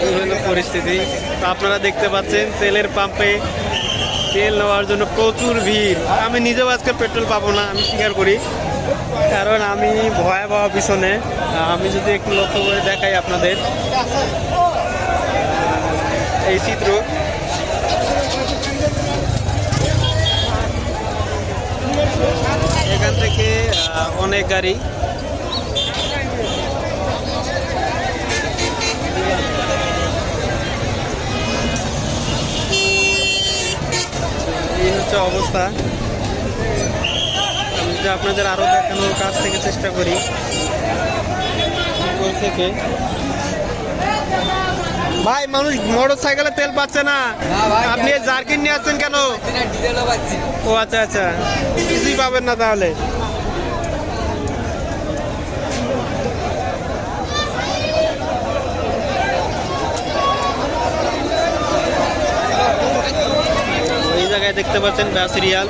এই হলো পরিস্থিতি। তো আপনারা দেখতে পাচ্ছেন তেলের পাম্পে তেল নেওয়ার জন্য প্রচুর ভিড়। আমি নিজেও আজকে পেট্রোল পাবো না, আমি স্বীকার করি, কারণ আমি ভয়াবহ পিছনে। আমি যদি একটু লক্ষ্য করে দেখাই আপনাদের এই চিত্র, এখান থেকে অনেক গাড়ি এই হচ্ছে অবস্থা। আমি যদি আপনাদের আরো দেখানোর কাছ থেকে চেষ্টা করি থেকে। ভাই মানুষ মোটর সাইকেলে তেল পাচ্ছে না, আপনি জার্কিন নিয়ে আসছেন কেন? ও আচ্ছা আচ্ছা, কিছুই পাবেন না তাহলে। এই জায়গায় দেখতে পাচ্ছেন ব্যাসিরিয়াল।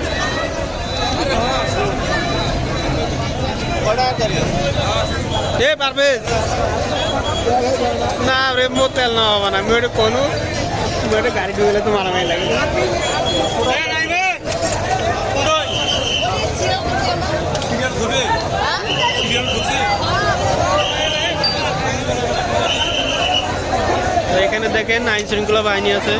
এ পারবে না রে, মো তেল না হবে না। আমি ওটা কোনো গাড়ি ঢুকলে তো মারামারি লাগে। এখানে দেখেন আইন শৃঙ্খলা বাহিনী আছে।